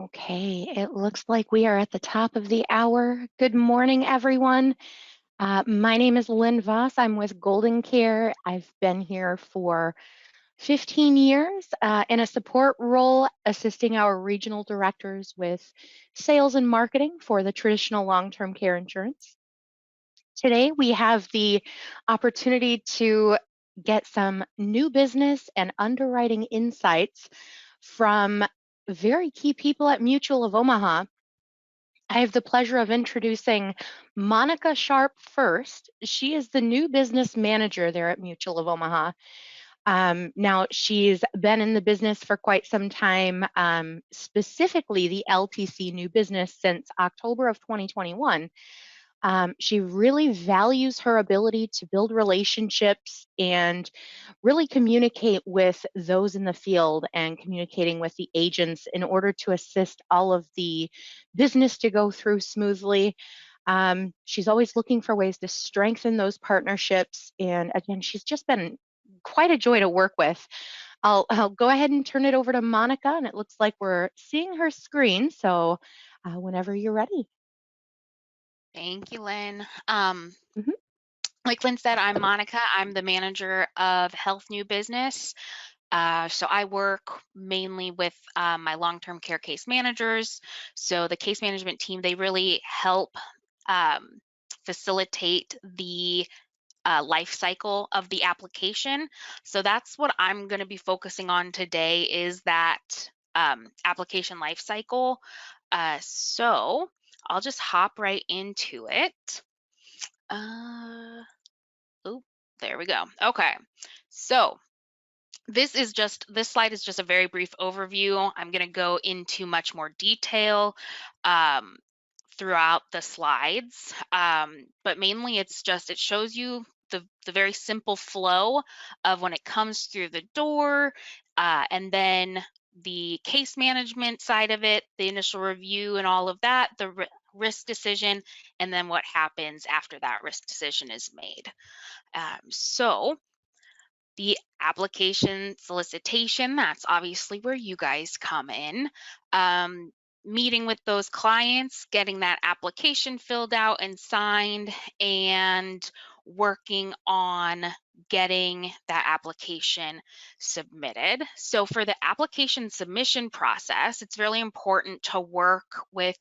Okay, it looks like we are at the top of the hour. Good morning, everyone. My name is Lynn Voss. I'm with GoldenCare. I've been here for 15 years in a support role, assisting our regional directors with sales and marketing for the traditional long-term care insurance. Today, we have the opportunity to get some new business and underwriting insights from very key people at Mutual of Omaha. I have the pleasure of introducing Monica Sharp first. She is the new business manager there at Mutual of Omaha. Now, she's been in the business for quite some time, specifically the LTC new business since October of 2021. She really values her ability to build relationships and really communicate with those in the field and communicating with the agents in order to assist all of the business to go through smoothly. She's always looking for ways to strengthen those partnerships. And again, she's just been quite a joy to work with. I'll go ahead and turn it over to Monica, and it looks like we're seeing her screen. So whenever you're ready. Thank you, Lynn. Mhm. Like Lynn said, I'm Monica. I'm the manager of Health New Business. So I work mainly with my long-term care case managers. So the case management team, they really help um, facilitate the life cycle of the application. So that's what I'm going to be focusing on today is that application life cycle. So I'll just hop right into it. Uh, oh, there we go. Okay. So this slide is just a very brief overview. I'm going to go into much more detail um, throughout the slides, but mainly it shows you the very simple flow of when it comes through the door, and then the case management side of it, the initial review and all of that, the risk decision, and then what happens after that risk decision is made. So the application solicitation, that's obviously where you guys come in. Um, Meeting with those clients, getting that application filled out and signed, and working on getting that application submitted. So, for the application submission process, it's really important to work with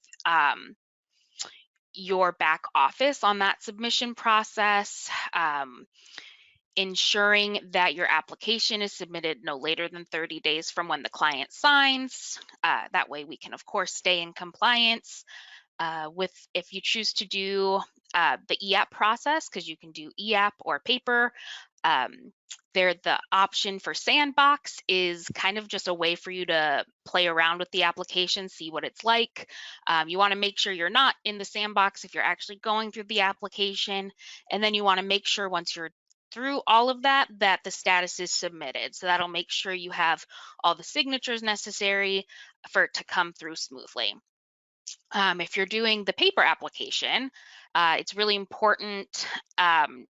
your back office on that submission process. Ensuring that your application is submitted no later than 30 days from when the client signs. That way we can, of course, stay in compliance with if you choose to do the EAP process, because you can do EAP or paper. Um, the option for Sandbox is kind of just a way for you to play around with the application, see what it's like. You want to make sure you're not in the Sandbox if you're actually going through the application. And then you want to make sure once you're through all of that, that the status is submitted. So that'll make sure you have all the signatures necessary for it to come through smoothly. If you're doing the paper application, it's really important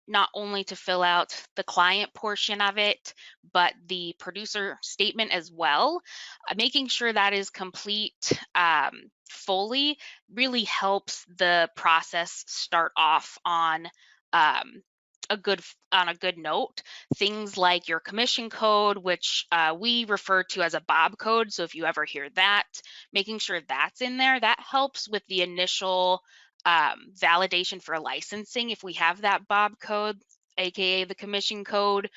not only to fill out the client portion of it, but the producer statement as well. Making sure that is complete fully really helps the process start off um, on a good note. Things like your commission code, which we refer to as a Bob code. So if you ever hear that, making sure that's in there, that helps with the initial validation for licensing. If we have that Bob code, aka the commission code,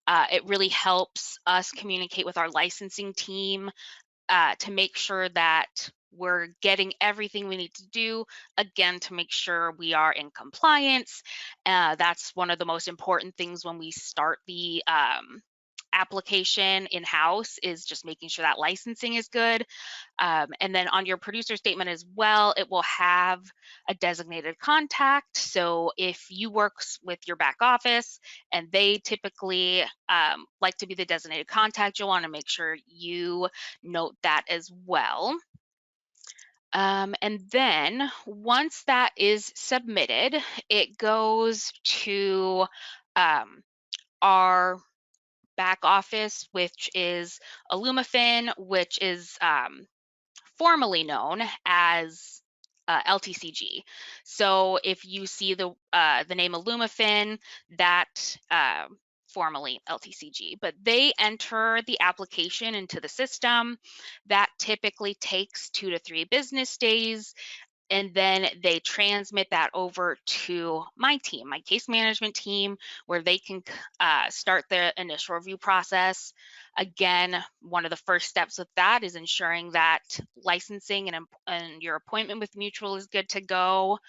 it really helps us communicate with our licensing team to make sure that we're getting everything we need to do, again, to make sure we are in compliance. That's one of the most important things when we start the application in-house, is just making sure that licensing is good. And then on your producer statement as well, it will have a designated contact. So if you work with your back office and they typically like to be the designated contact, you'll want to make sure you note that as well. And then once that is submitted, it goes to our back office, which is Illumifin, which is formerly known as LTCG. So if you see the name Illumifin, that formerly LTCG, but they enter the application into the system. That typically takes 2 to 3 business days, and then they transmit that over to my team, my case management team, where they can start the initial review process. Again, one of the first steps with that is ensuring that licensing and your appointment with Mutual is good to go.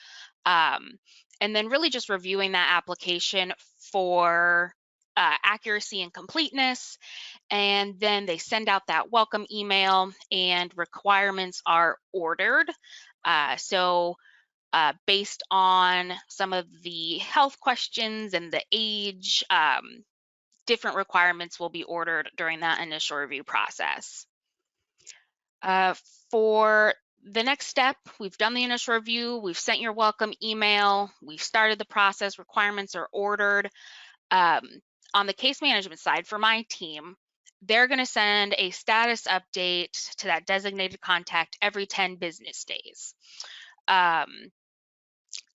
And then really just reviewing that application for accuracy and completeness. And then they send out that welcome email, and requirements are ordered. So based on some of the health questions and the age, different requirements will be ordered during that initial review process. For the next step, we've done the initial review, we've sent your welcome email, we've started the process, requirements are ordered. On the case management side, for my team, they're going to send a status update to that designated contact every 10 business days.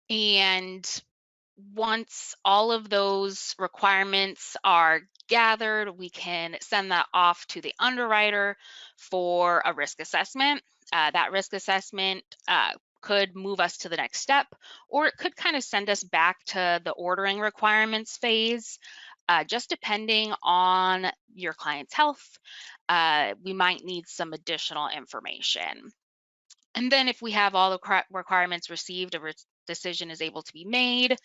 And once all of those requirements are gathered, we can send that off to the underwriter for a risk assessment. That risk assessment could move us to the next step, or it could kind of send us back to the ordering requirements phase, just depending on your client's health. We might need some additional information. And then if we have all the requirements received, a decision is able to be made.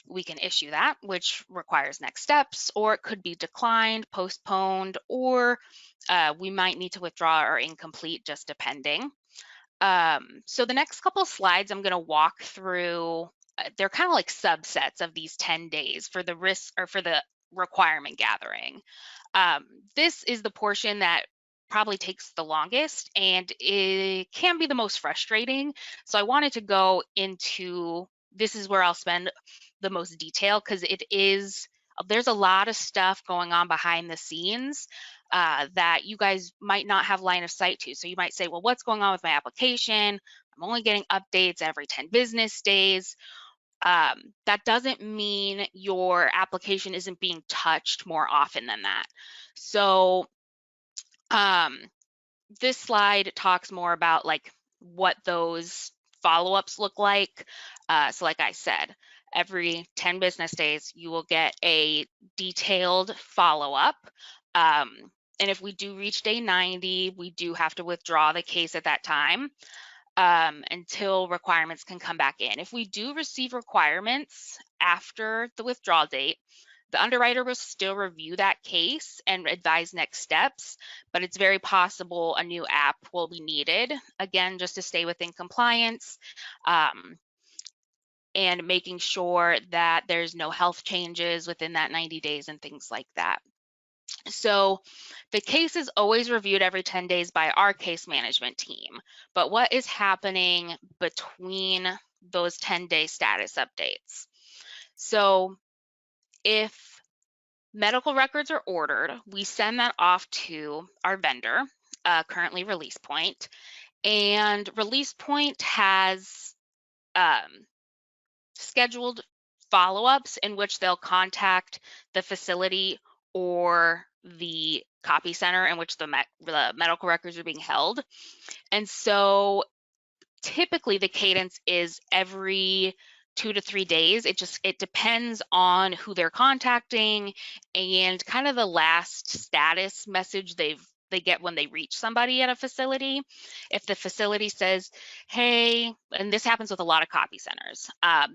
We can issue that, which requires next steps, or it could be declined, postponed, or we might need to withdraw or incomplete, just depending. So the next couple of slides I'm going to walk through, they're kind of like subsets of these 10 days for the risk or for the requirement gathering. This is the portion that probably takes the longest, and it can be the most frustrating. So I wanted to go into, this is where I'll spend the most detail, because there's a lot of stuff going on behind the scenes that you guys might not have line of sight to. So you might say, well, what's going on with my application? I'm only getting updates every 10 business days. That doesn't mean your application isn't being touched more often than that. So this slide talks more about like what those follow-ups look like. So like I said, every 10 business days, you will get a detailed follow-up. And if we do reach day 90, we do have to withdraw the case at that time until requirements can come back in. If we do receive requirements after the withdrawal date, the underwriter will still review that case and advise next steps, but it's very possible a new app will be needed, again, just to stay within compliance, and making sure that there's no health changes within that 90 days and things like that. So the case is always reviewed every 10 days by our case management team, but what is happening between those 10-day status updates? So if medical records are ordered, we send that off to our vendor, currently Release Point, and Release Point has scheduled follow-ups in which they'll contact the facility or the copy center in which the medical records are being held. And so typically the cadence is every 2 to 3 days. It depends on who they're contacting and kind of the last status message they get when they reach somebody at a facility. If the facility says, hey, and this happens with a lot of copy centers,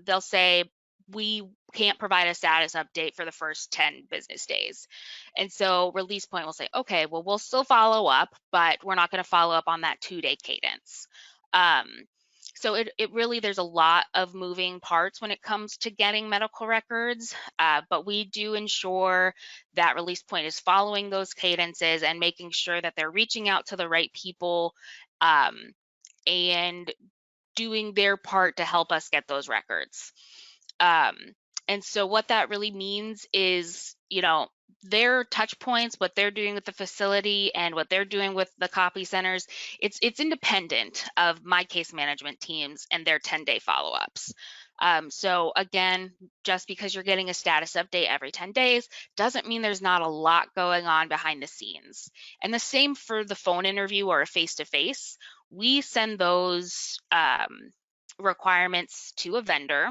they'll say, we can't provide a status update for the first 10 business days. And so Release Point will say, okay, well, we'll still follow up, but we're not going to follow up on that 2-day cadence. So it really, there's a lot of moving parts when it comes to getting medical records, but we do ensure that Release Point is following those cadences and making sure that they're reaching out to the right people and doing their part to help us get those records. And so what that really means is, their touch points, what they're doing with the facility and what they're doing with the copy centers, it's independent of my case management teams and their 10-day follow-ups. So again, just because you're getting a status update every 10 days doesn't mean there's not a lot going on behind the scenes. And the same for the phone interview or a face-to-face. We send those requirements to a vendor,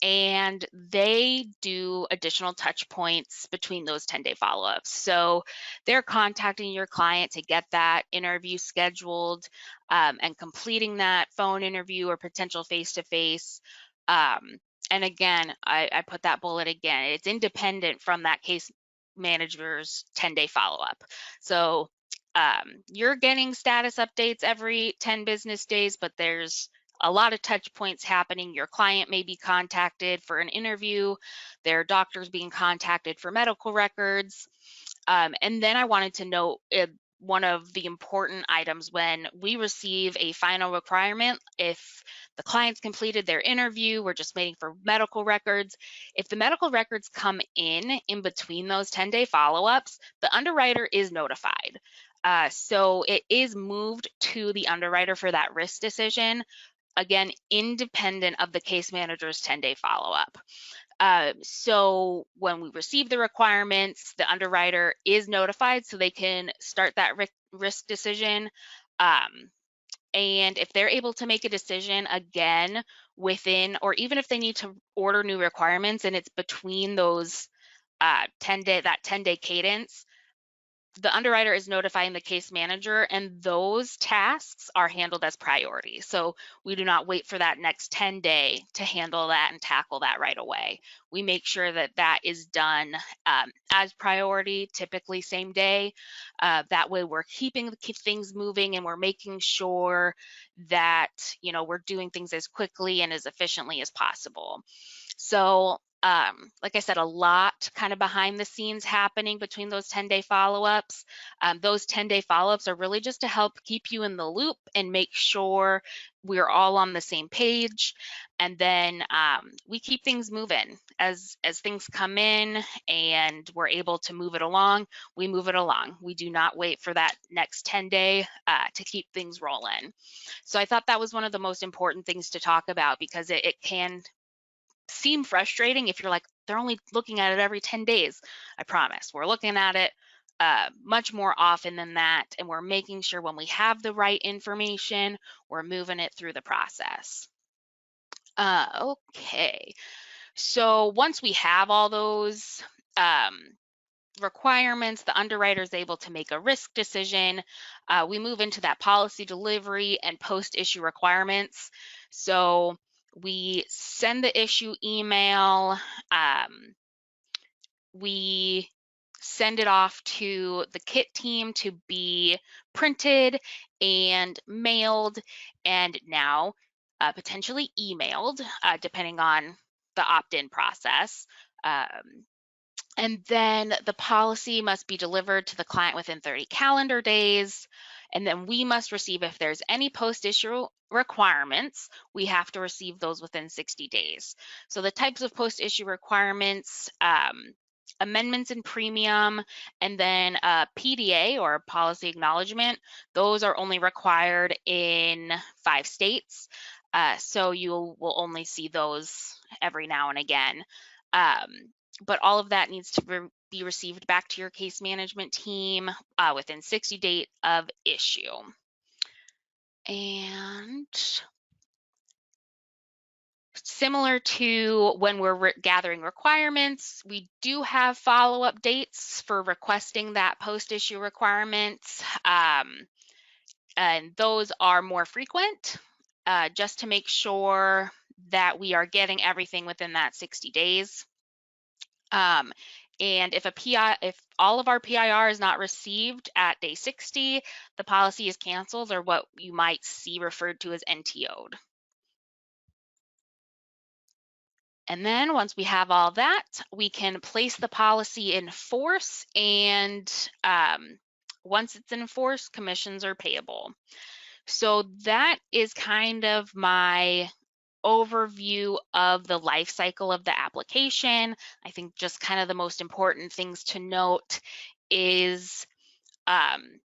and they do additional touch points between those 10-day follow-ups. So they're contacting your client to get that interview scheduled, and completing that phone interview or potential face-to-face. And again, I put that bullet again, it's independent from that case manager's 10-day follow-up. So you're getting status updates every 10 business days, but there's a lot of touch points happening. Your client may be contacted for an interview, their doctor's being contacted for medical records. And then I wanted to note one of the important items when we receive a final requirement, if the client's completed their interview, we're just waiting for medical records. If the medical records come in between those 10-day follow-ups, the underwriter is notified. So it is moved to the underwriter for that risk decision, again, independent of the case manager's 10-day follow-up. So when we receive the requirements, the underwriter is notified so they can start that risk decision. And if they're able to make a decision again within, or even if they need to order new requirements and it's between those 10-day cadence, the underwriter is notifying the case manager, and those tasks are handled as priority. So we do not wait for that next 10-day to handle that and tackle that right away. We make sure that that is done as priority, typically same day. That way we're keeping things moving, and we're making sure that, we're doing things as quickly and as efficiently as possible. So like I said, a lot kind of behind the scenes happening between those 10-day follow-ups. Those 10-day follow-ups are really just to help keep you in the loop and make sure we're all on the same page. And then we keep things moving as things come in and we're able to move it along. We move it along. We do not wait for that next 10-day to keep things rolling. So I thought that was one of the most important things to talk about, because it can seem frustrating if you're like, they're only looking at it every 10 days. I promise we're looking at it much more often than that, and we're making sure when we have the right information, we're moving it through the process. Okay, so once we have all those requirements, the underwriter is able to make a risk decision. We move into that policy delivery and post-issue requirements. So we send the issue email, we send it off to the kit team to be printed and mailed, and now potentially emailed, depending on the opt-in process. And then the policy must be delivered to the client within 30 calendar days. And then we must receive, if there's any post-issue requirements, we have to receive those within 60 days. So the types of post-issue requirements, amendments in premium, and then PDA, or policy acknowledgement, those are only required in 5 states. So you will only see those every now and again. But all of that needs to be received back to your case management team within 60 days of issue. And similar to when we're gathering requirements, we do have follow-up dates for requesting that post-issue requirements. And those are more frequent, just to make sure that we are getting everything within that 60 days. And if all of our PIR is not received at day 60, the policy is canceled, or what you might see referred to as NTO'd. And then once we have all that, we can place the policy in force, and once it's in force, commissions are payable. So that is kind of my overview of the life cycle of the application. I think just kind of the most important things to note is um,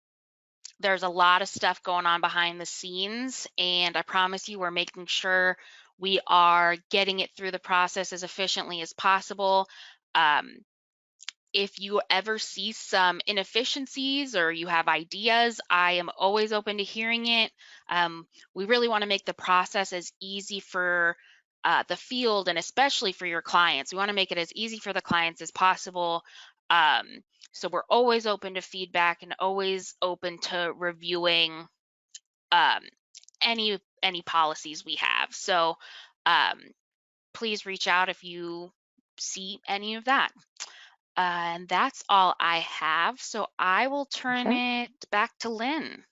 there's a lot of stuff going on behind the scenes, and I promise you we're making sure we are getting it through the process as efficiently as possible. Um, if you ever see some inefficiencies or you have ideas, I am always open to hearing it. We really want to make the process as easy for the field and especially for your clients. We want to make it as easy for the clients as possible. Um, so we're always open to feedback and always open to reviewing um, any policies we have. So um, please reach out if you see any of that. And that's all I have. So I will turn Okay. it back to Lynn.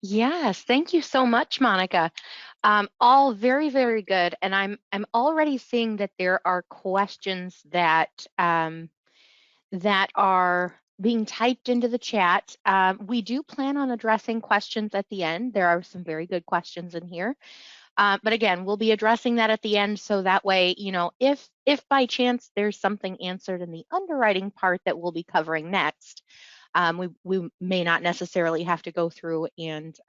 Yes, thank you so much, Monica. All very, very good. And I'm already seeing that there are questions that are being typed into the chat. We do plan on addressing questions at the end. There are some very good questions in here. But again, we'll be addressing that at the end, so that way, if by chance there's something answered in the underwriting part that we'll be covering next, we may not necessarily have to go through and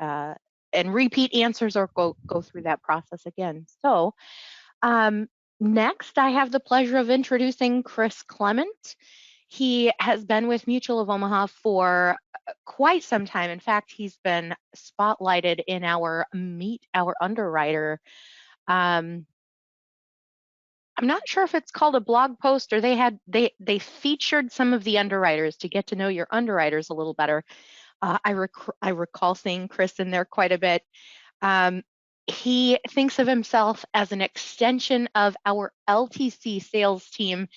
repeat answers or go through that process again. So um, next, I have the pleasure of introducing Chris Klement. He has been with Mutual of Omaha for quite some time. In fact, he's been spotlighted in our Meet Our Underwriter. Um, I'm not sure if it's called a blog post or they featured some of the underwriters to get to know your underwriters a little better. I recall seeing Chris in there quite a bit. Um, he thinks of himself as an extension of our LTC sales team,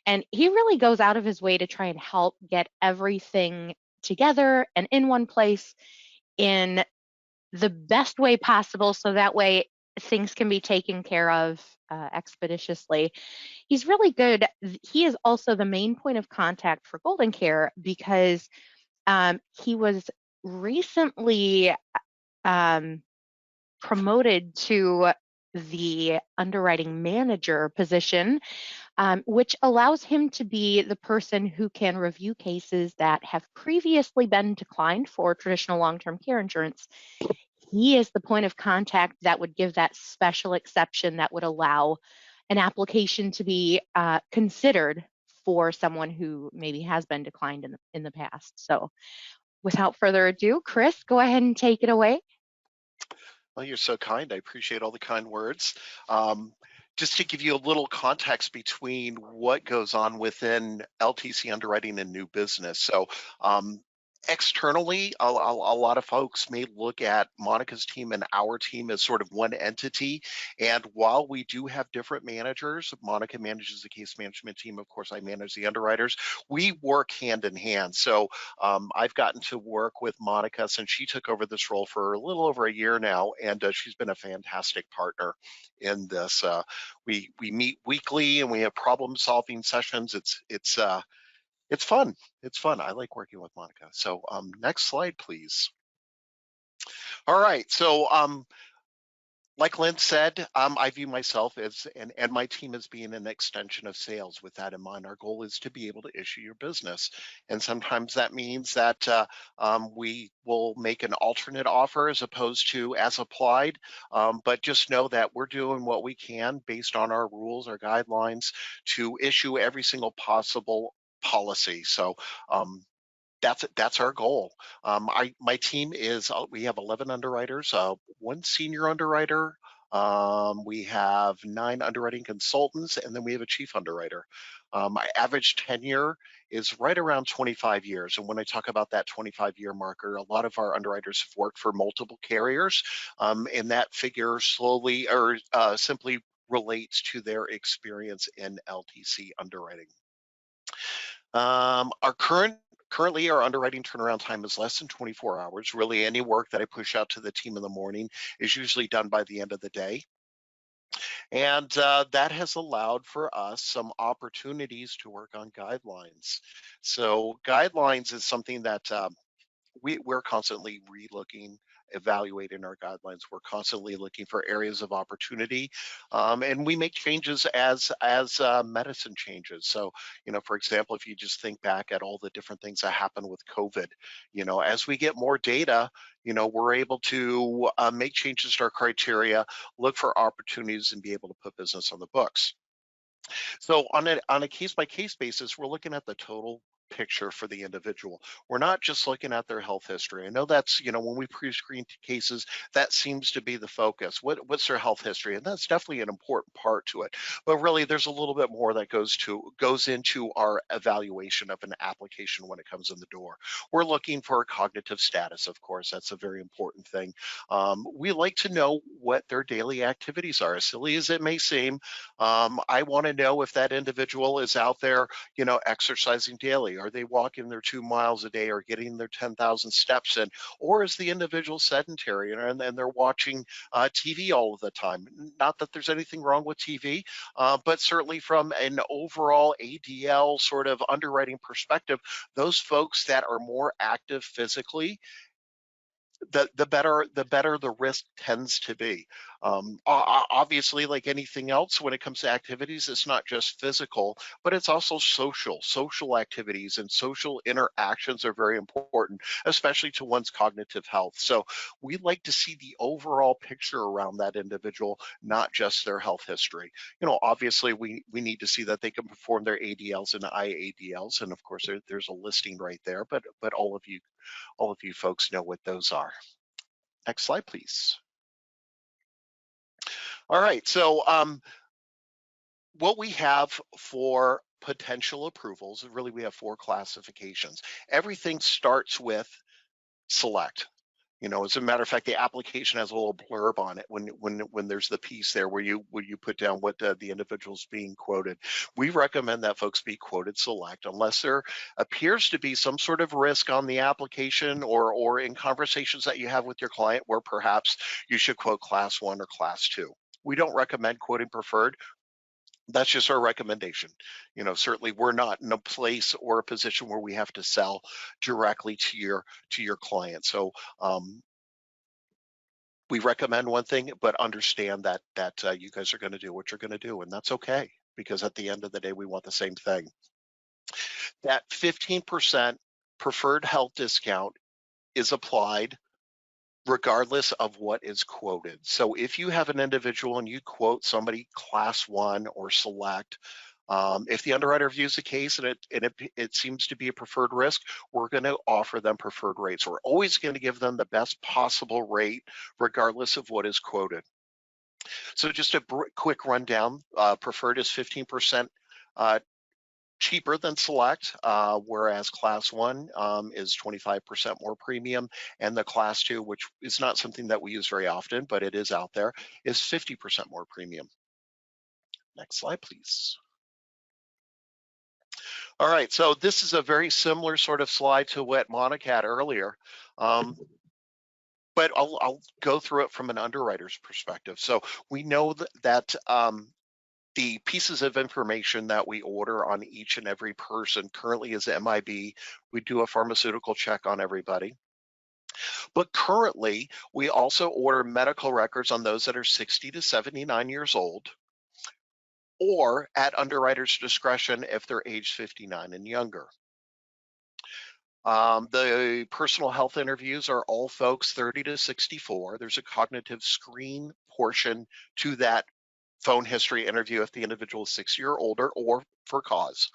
and he really goes out of his way to try and help get everything together and in one place in the best way possible so that way things can be taken care of expeditiously. He's really good. He is also the main point of contact for GoldenCare because he was recently um, promoted to the underwriting manager position, which allows him to be the person who can review cases that have previously been declined for traditional long-term care insurance. He is the point of contact that would give that special exception that would allow an application to be considered for someone who maybe has been declined in the past. So without further ado, Chris, go ahead and take it away. Well, you're so kind. I appreciate all the kind words. Um, just to give you a little context between what goes on within LTC underwriting and new business. So externally, a lot of folks may look at Monica's team and our team as sort of one entity. And while we do have different managers, Monica manages the case management team. Of course, I manage the underwriters. We work hand in hand. So I've gotten to work with Monica since she took over this role for a little over a year now, and she's been a fantastic partner in this. We meet weekly and we have problem-solving sessions. It's fun. It's fun. I like working with Monica. So next slide, please. All right. So like Lynn said, I view myself as and my team as being an extension of sales. With that in mind, our goal is to be able to issue your business. And sometimes that means that we will make an alternate offer as opposed to as applied. But just know that we're doing what we can based on our rules, our guidelines to issue every single possible policy. So that's our goal. My team is we have 11 underwriters, one senior underwriter. We have 9 underwriting consultants, and then we have a chief underwriter. My average tenure is right around 25 years. And when I talk about that 25-year marker, a lot of our underwriters have worked for multiple carriers, and that figure slowly or simply relates to their experience in LTC underwriting. Currently, our underwriting turnaround time is less than 24 hours. Really, any work that I push out to the team in the morning is usually done by the end of the day. And that has allowed for us some opportunities to work on guidelines. So guidelines is something that we're constantly relooking evaluating our guidelines. We're constantly looking for areas of opportunity, and we make changes as medicine changes. So, for example, if you just think back at all the different things that happened with COVID, as we get more data, we're able to make changes to our criteria, look for opportunities, and be able to put business on the books. So on a case-by-case basis, we're looking at the total picture for the individual. We're not just looking at their health history. I know that's, when we pre-screen cases, that seems to be the focus. What's their health history? And that's definitely an important part to it. But really, there's a little bit more that goes into our evaluation of an application when it comes in the door. We're looking for a cognitive status, of course. That's a very important thing. We like to know what their daily activities are. As silly as it may seem, I want to know if that individual is out there, exercising daily. Are they walking their 2 miles a day or getting their 10,000 steps in? Or is the individual sedentary and they're watching TV all of the time? Not that there's anything wrong with TV, but certainly from an overall ADL sort of underwriting perspective, those folks that are more active physically, the better the risk tends to be. Obviously, like anything else, when it comes to activities, it's not just physical, but it's also social activities, and social interactions are very important, especially to one's cognitive health. So we like to see the overall picture around that individual, not just their health history. Obviously we need to see that they can perform their ADLs and IADLs, and of course there's a listing right there, but all of you folks know what those are. Next slide, please. All right, so what we have for potential approvals, really we have 4 classifications. Everything starts with select. As a matter of fact, the application has a little blurb on it when there's the piece there where you put down what the individual's being quoted. We recommend that folks be quoted select unless there appears to be some sort of risk on the application or in conversations that you have with your client where perhaps you should quote class 1 or class 2. We don't recommend quoting preferred. That's just our recommendation. Certainly we're not in a place or a position where we have to sell directly to your client. So we recommend one thing, but understand that you guys are going to do what you're going to do, and that's okay, because at the end of the day, we want the same thing. That 15% preferred health discount is applied regardless of what is quoted. So if you have an individual and you quote somebody class 1 or select, if the underwriter views the case and it seems to be a preferred risk, we're going to offer them preferred rates. We're always going to give them the best possible rate regardless of what is quoted. So just a quick rundown, preferred is 15% cheaper than select, whereas class 1 is 25% more premium, and the class 2, which is not something that we use very often, but it is out there, is 50% more premium. Next slide, please. All right, so this is a very similar sort of slide to what Monica had earlier, but I'll go through it from an underwriter's perspective. So we know that the pieces of information that we order on each and every person currently is MIB. We do a pharmaceutical check on everybody. But currently, we also order medical records on those that are 60 to 79 years old, or at underwriter's discretion if they're age 59 and younger. The personal health interviews are all folks 30 to 64. There's a cognitive screen portion to that phone history interview if the individual is 60 or older, or for cause.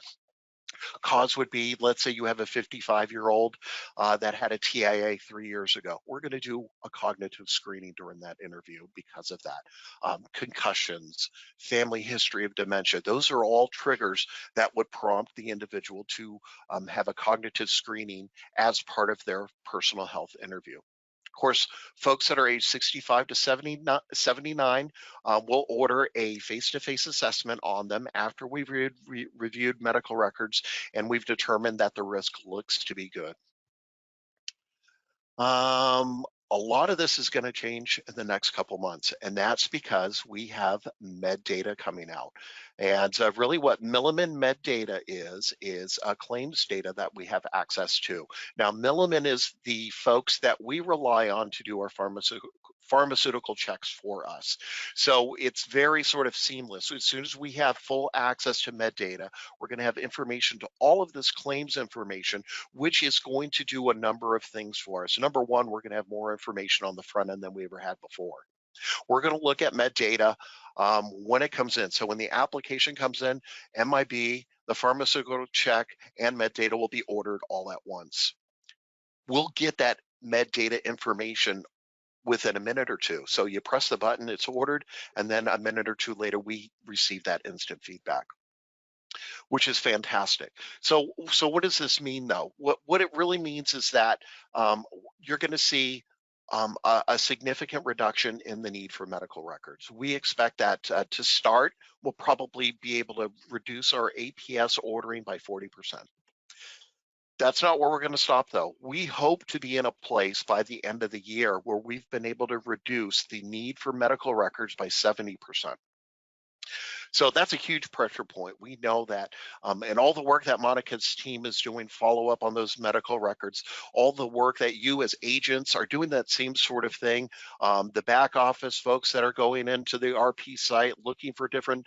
Cause would be, let's say you have a 55-year-old that had a TIA 3 years ago. We're going to do a cognitive screening during that interview because of that. Concussions, family history of dementia, those are all triggers that would prompt the individual to have a cognitive screening as part of their personal health interview. Of course, folks that are age 65 to 79 will order a face-to-face assessment on them after we've reviewed medical records and we've determined that the risk looks to be good. A lot of this is going to change in the next couple months, and that's because we have med data coming out. And really what Milliman med data is claims data that we have access to. Now, Milliman is the folks that we rely on to do our pharmaceutical checks for us. So it's very sort of seamless. So as soon as we have full access to med data, we're going to have information to all of this claims information, which is going to do a number of things for us. Number one, we're going to have more information on the front end than we ever had before. We're going to look at med data when it comes in. So when the application comes in, MIB, the pharmaceutical check, and med data will be ordered all at once. We'll get that med data information within a minute or two. So you press the button, it's ordered, and then a minute or two later, we receive that instant feedback, which is fantastic. So what does this mean though? What it really means is that you're going to see a significant reduction in the need for medical records. We expect that to start, we'll probably be able to reduce our APS ordering by 40%. That's not where we're going to stop though. We hope to be in a place by the end of the year where we've been able to reduce the need for medical records by 70%. So that's a huge pressure point. We know that, and all the work that Monica's team is doing, follow up on those medical records, all the work that you as agents are doing that same sort of thing. The back office folks that are going into the RP site looking for different,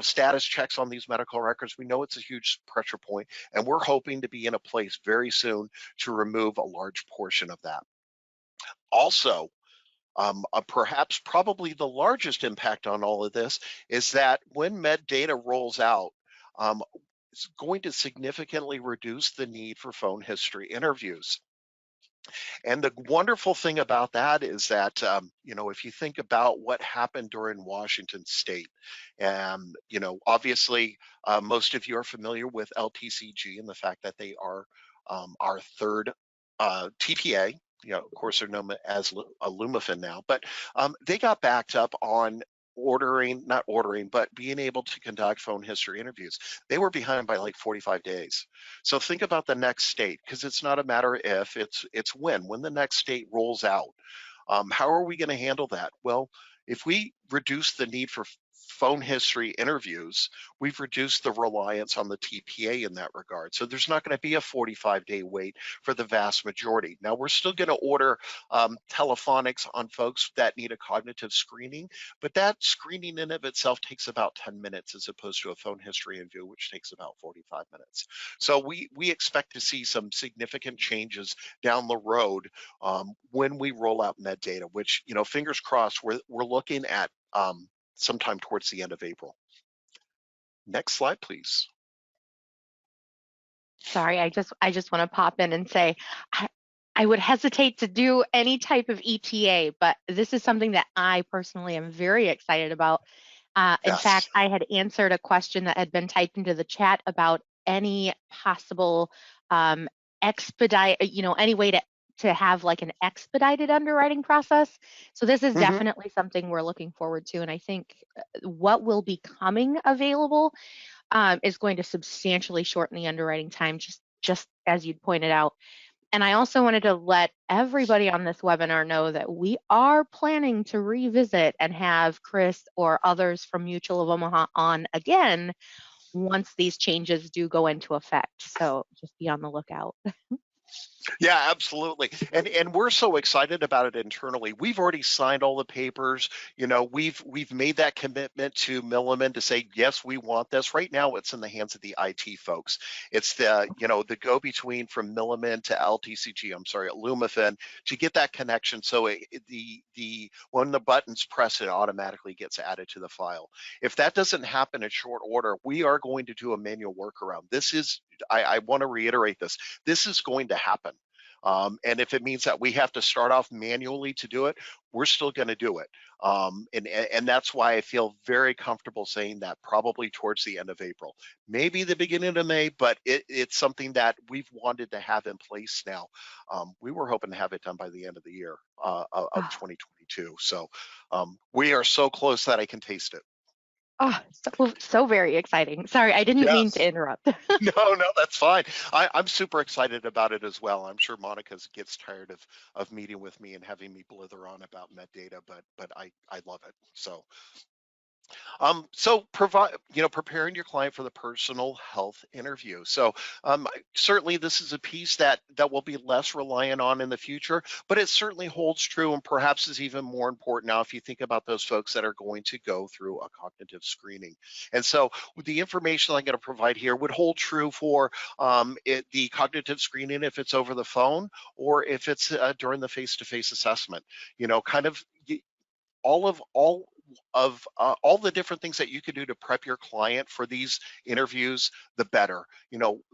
status checks on these medical records. We know it's a huge pressure point, and we're hoping to be in a place very soon to remove a large portion of that. Also, perhaps probably the largest impact on all of this is that when med data rolls out, it's going to significantly reduce the need for phone history interviews. And the wonderful thing about that is that, if you think about what happened during Washington State, obviously most of you are familiar with LTCG and the fact that they are our third TPA. Of course, they're known as Lumifin now, but they got backed up on but being able to conduct phone history interviews. They were behind by like 45 days. So think about the next state, because it's not a matter if, it's when the next state rolls out. How are we going to handle that? Well, if we reduce the need for phone history interviews, we've reduced the reliance on the TPA in that regard. So there's not going to be a 45-day wait for the vast majority. Now, we're still going to order telephonics on folks that need a cognitive screening, but that screening in of itself takes about 10 minutes as opposed to a phone history interview, which takes about 45 minutes. So we expect to see some significant changes down the road when we roll out med data, which, fingers crossed, we're looking at sometime towards the end of April. Next slide, please. Sorry, I just want to pop in and say, I would hesitate to do any type of ETA, but this is something that I personally am very excited about. In fact, I had answered a question that had been typed into the chat about any possible expedite, any way to have like an expedited underwriting process. So this is definitely something we're looking forward to. And I think what will be coming available is going to substantially shorten the underwriting time, just as you'd pointed out. And I also wanted to let everybody on this webinar know that we are planning to revisit and have Chris or others from Mutual of Omaha on again once these changes do go into effect. So just be on the lookout. Yeah, absolutely. And we're so excited about it internally. We've already signed all the papers. We've made that commitment to Milliman to say, yes, we want this. Right now, it's in the hands of the IT folks. It's the go-between from Milliman to LTCG, Lumifin, to get that connection. So when the button's pressed, it automatically gets added to the file. If that doesn't happen in short order, we are going to do a manual workaround. I want to reiterate this. This is going to happen. And if it means that we have to start off manually to do it, we're still going to do it. And that's why I feel very comfortable saying that probably towards the end of April, maybe the beginning of May, but it's something that we've wanted to have in place now. We were hoping to have it done by the end of the year of 2022. So we are so close that I can taste it. Oh, so very exciting. Sorry, I didn't mean to Yes. interrupt. No, that's fine. I'm super excited about it as well. I'm sure Monica gets tired of meeting with me and having me blither on about metadata, but I love it. So preparing your client for the personal health interview. So certainly this is a piece that will be less reliant on in the future, but it certainly holds true and perhaps is even more important now if you think about those folks that are going to go through a cognitive screening. And so the information I'm going to provide here would hold true for the cognitive screening if it's over the phone or if it's during the face-to-face assessment. Kind of all the different things that you could do to prep your client for these interviews, the better.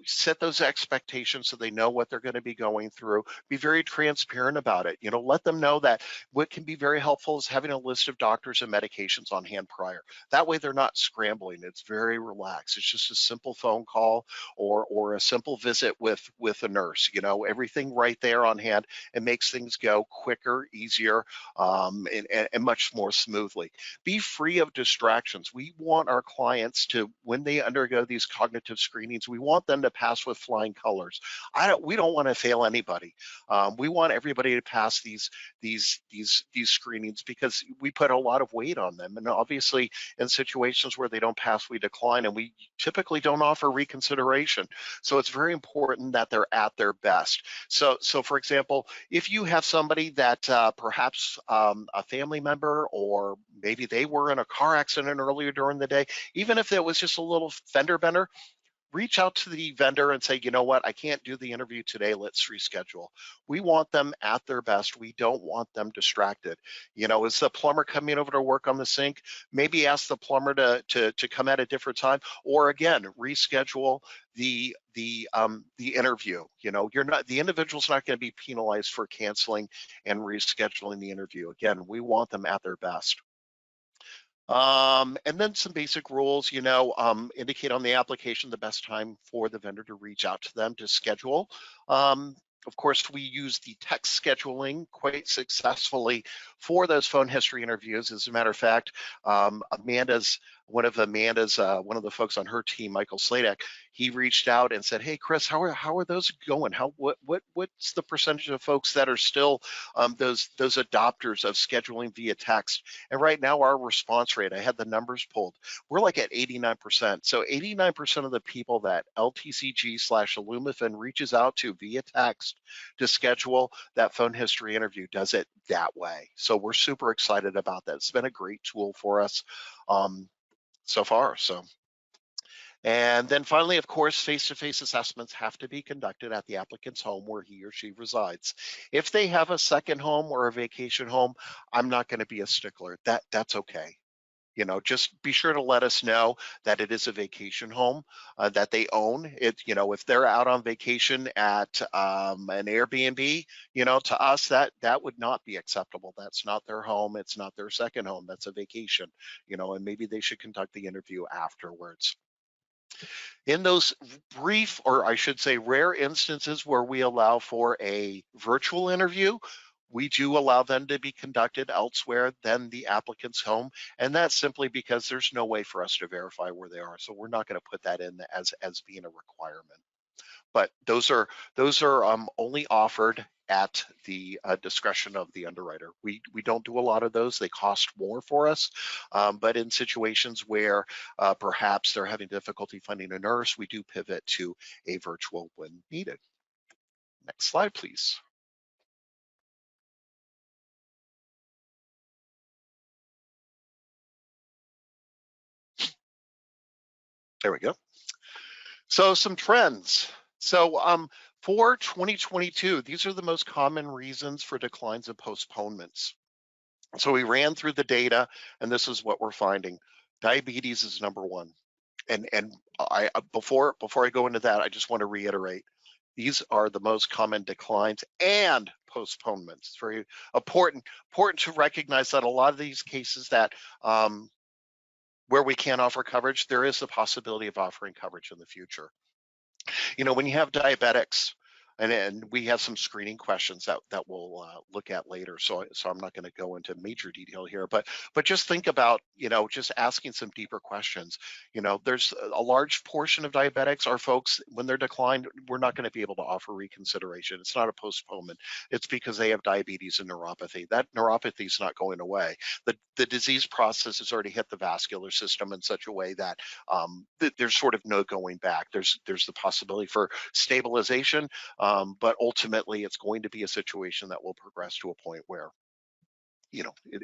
Set those expectations so they know what they're going to be going through. Be very transparent about it. Let them know that what can be very helpful is having a list of doctors and medications on hand prior. That way they're not scrambling. It's very relaxed. It's just a simple phone call or a simple visit with a nurse. Everything right there on hand. It makes things go quicker, easier, and much more smoothly. Be free of distractions. We want our clients to, when they undergo these cognitive screenings, we want them to pass with flying colors. We don't want to fail anybody. We want everybody to pass these screenings because we put a lot of weight on them. And obviously, in situations where they don't pass, we decline, and we typically don't offer reconsideration. So it's very important that they're at their best. So for example, if you have somebody that perhaps a family member or maybe they were in a car accident earlier during the day, even if it was just a little fender bender, reach out to the vendor and say, you know what, I can't do the interview today, let's reschedule. We want them at their best. We don't want them distracted. Is the plumber coming over to work on the sink? Maybe ask the plumber to come at a different time, or again, reschedule the interview. The individual's not going to be penalized for canceling and rescheduling the interview. Again, we want them at their best. And then some basic rules, indicate on the application the best time for the vendor to reach out to them to schedule. Of course, we use the text scheduling quite successfully for those phone history interviews. As a matter of fact, one of the folks on her team, Michael Sladek, he reached out and said, "Hey, Chris, how are those going? What's the percentage of folks that are still those adopters of scheduling via text?" And right now, our response rate, I had the numbers pulled, we're like at 89%. So 89% of the people that LTCG/Illumifin reaches out to via text to schedule that phone history interview does it that way. So we're super excited about that. It's been a great tool for us so far. And then finally, of course, face-to-face assessments have to be conducted at the applicant's home where he or she resides. If they have a second home or a vacation home, I'm not going to be a stickler. That's okay. Just be sure to let us know that it is a vacation home that they own. If they're out on vacation at an Airbnb, to us that would not be acceptable. That's not their home. It's not their second home. That's a vacation. And maybe they should conduct the interview afterwards. In those brief, or I should say rare instances where we allow for a virtual interview, we do allow them to be conducted elsewhere than the applicant's home. And that's simply because there's no way for us to verify where they are. So we're not going to put that in as being a requirement. But those are only offered at the discretion of the underwriter. We don't do a lot of those. They cost more for us. But in situations where perhaps they're having difficulty finding a nurse, we do pivot to a virtual when needed. Next slide, please. There we go. So some trends. So for 2022, these are the most common reasons for declines and postponements. So we ran through the data, and this is what we're finding. Diabetes is number one. And before I go into that, I just want to reiterate, these are the most common declines and postponements. It's very important to recognize that a lot of these cases that where we can't offer coverage, there is the possibility of offering coverage in the future. When you have diabetics, And we have some screening questions that we'll look at later. So I'm not going to go into major detail here, but just think about, just asking some deeper questions. There's a large portion of diabetics are folks, when they're declined, we're not going to be able to offer reconsideration. It's not a postponement. It's because they have diabetes and neuropathy. That neuropathy is not going away. The disease process has already hit the vascular system in such a way that there's sort of no going back. There's the possibility for stabilization, but ultimately it's going to be a situation that will progress to a point where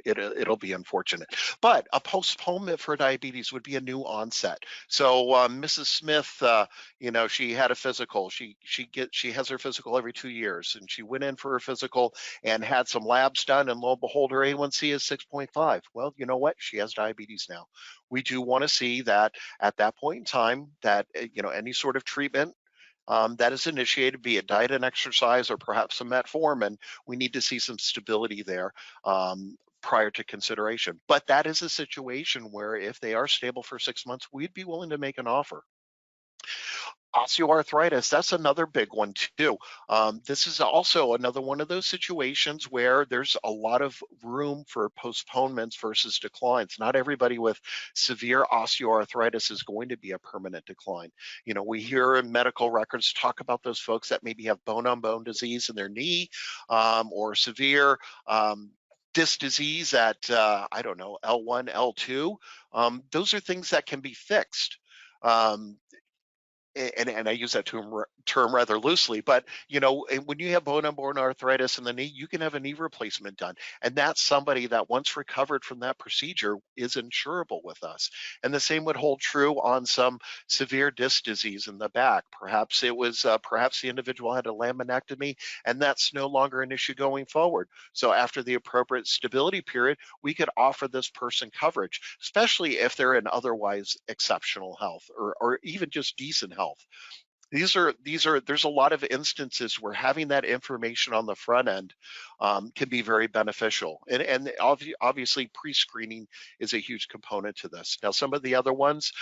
it'll be unfortunate. But a postponement for diabetes would be a new onset. So Mrs. Smith, she had a physical. She has her physical every 2 years, and she went in for her physical and had some labs done, and lo and behold, her A1C is 6.5. Well, you know what? She has diabetes now. We do want to see that at that point in time that any sort of treatment that is initiated, be it diet and exercise or perhaps some metformin, we need to see some stability there prior to consideration. But that is a situation where if they are stable for 6 months, we'd be willing to make an offer. Osteoarthritis, that's another big one too. This is also another one of those situations where there's a lot of room for postponements versus declines. Not everybody with severe osteoarthritis is going to be a permanent decline. We hear in medical records talk about those folks that maybe have bone-on-bone disease in their knee or severe disc disease at, I don't know, L1, L2. Those are things that can be fixed. And I use that term rather loosely, but when you have bone-on-bone arthritis in the knee, you can have a knee replacement done, and that's somebody that once recovered from that procedure is insurable with us. And the same would hold true on some severe disc disease in the back. Perhaps it was perhaps the individual had a laminectomy, and that's no longer an issue going forward. So after the appropriate stability period, we could offer this person coverage, especially if they're in otherwise exceptional health or even just decent health. There's a lot of instances where having that information on the front end can be very beneficial. And obviously pre-screening is a huge component to this. Now, some of the other ones,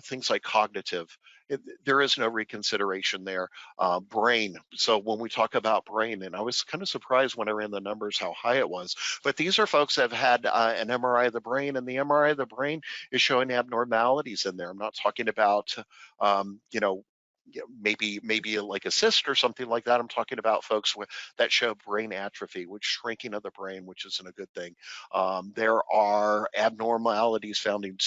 things like cognitive, there is no reconsideration there. Brain. So when we talk about brain, and I was kind of surprised when I ran the numbers how high it was, but these are folks that have had an MRI of the brain, and the MRI of the brain is showing abnormalities in there. I'm not talking about, maybe like a cyst or something like that. I'm talking about folks that show brain atrophy, which shrinking of the brain, which isn't a good thing. There are abnormalities found in,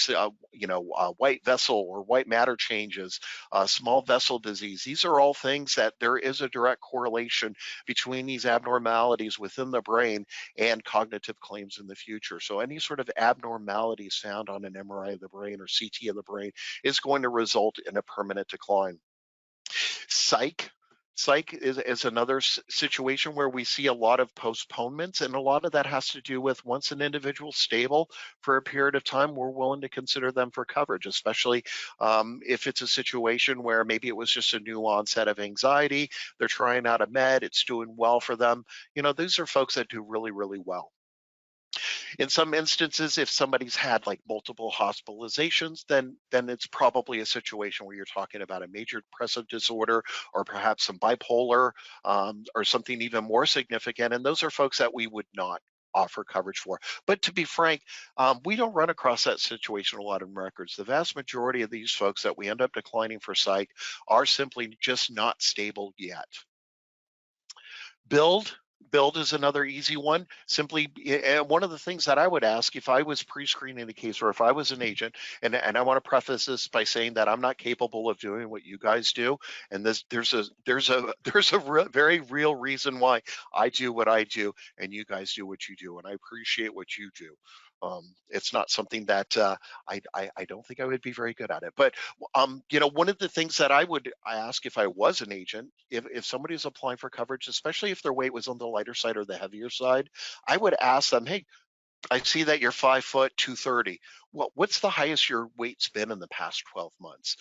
white vessel or white matter changes, small vessel disease. These are all things that there is a direct correlation between these abnormalities within the brain and cognitive claims in the future. So any sort of abnormalities found on an MRI of the brain or CT of the brain is going to result in a permanent decline. Psych is another situation where we see a lot of postponements, and a lot of that has to do with once an individual's stable for a period of time, we're willing to consider them for coverage, especially if it's a situation where maybe it was just a new onset of anxiety, they're trying out a med, it's doing well for them. These are folks that do really, really well. In some instances, if somebody's had like multiple hospitalizations, then it's probably a situation where you're talking about a major depressive disorder or perhaps some bipolar or something even more significant. And those are folks that we would not offer coverage for. But to be frank, we don't run across that situation a lot in records. The vast majority of these folks that we end up declining for psych are simply just not stable yet. Build is another easy one. Simply, one of the things that I would ask if I was pre-screening the case or if I was an agent, and I want to preface this by saying that I'm not capable of doing what you guys do, and there's a very real reason why I do what I do and you guys do what you do, and I appreciate what you do. It's not something that I don't think I would be very good at it. But one of the things that I ask if I was an agent, if somebody's applying for coverage, especially if their weight was on the lighter side or the heavier side, I would ask them, hey, I see that you're 5 foot 230. Well, what's the highest your weight's been in the past 12 months?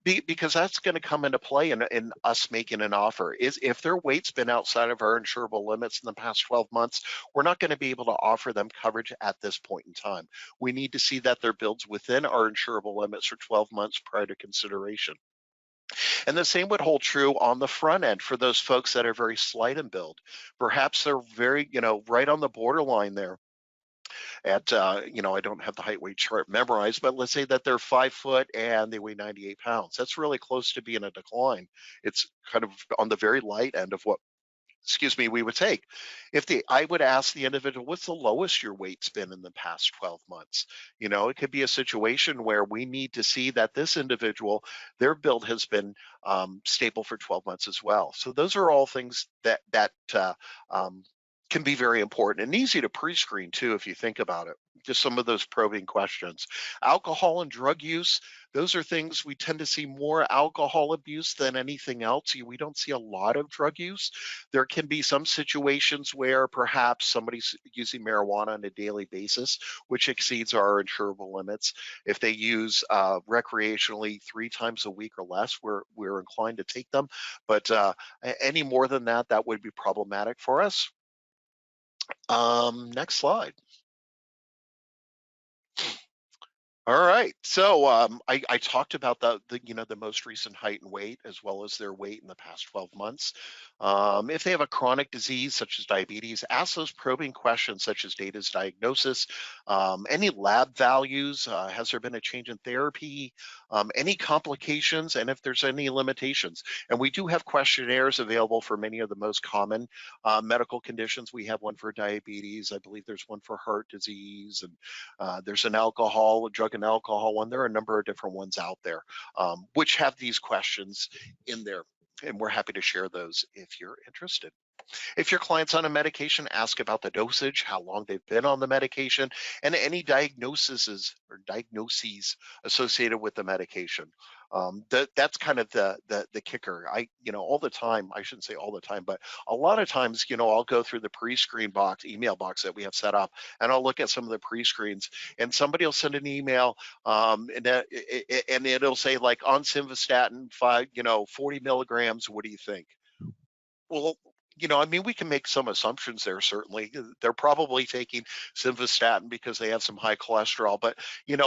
Because that's going to come into play in us making an offer. Is if their weight's been outside of our insurable limits in the past 12 months, we're not going to be able to offer them coverage at this point in time. We need to see that their build's within our insurable limits for 12 months prior to consideration. And the same would hold true on the front end for those folks that are very slight in build. Perhaps they're very, right on the borderline there at, I don't have the height weight chart memorized, but let's say that they're 5 foot and they weigh 98 pounds. That's really close to being a decline. It's kind of on the very light end of what, we would take. I would ask the individual, what's the lowest your weight's been in the past 12 months? It could be a situation where we need to see that this individual, their build has been stable for 12 months as well. So those are all things that can be very important and easy to pre-screen too, if you think about it. Just some of those probing questions. Alcohol and drug use, those are things we tend to see more alcohol abuse than anything else. We don't see a lot of drug use. There can be some situations where perhaps somebody's using marijuana on a daily basis, which exceeds our insurable limits. If they use recreationally 3 times a week or less, we're inclined to take them. But any more than that, that would be problematic for us. Next slide. All right, so I talked about the most recent height and weight, as well as their weight in the past 12 months. If they have a chronic disease such as diabetes, ask those probing questions such as date as diagnosis, any lab values, has there been a change in therapy, any complications, and if there's any limitations. And we do have questionnaires available for many of the most common medical conditions. We have one for diabetes. I believe there's one for heart disease, and there's an drug and alcohol one. There are a number of different ones out there which have these questions in there, and we're happy to share those if you're interested. If your client's on a medication, ask about the dosage, how long they've been on the medication, and any diagnoses associated with the medication. That's kind of the kicker. All the time, I shouldn't say all the time, but a lot of times, I'll go through the pre-screen email box that we have set up, and I'll look at some of the pre-screens, and somebody will send an email, and it'll say like on simvastatin 40 milligrams. What do you think? Well, we can make some assumptions there, certainly. They're probably taking simvastatin because they have some high cholesterol, but,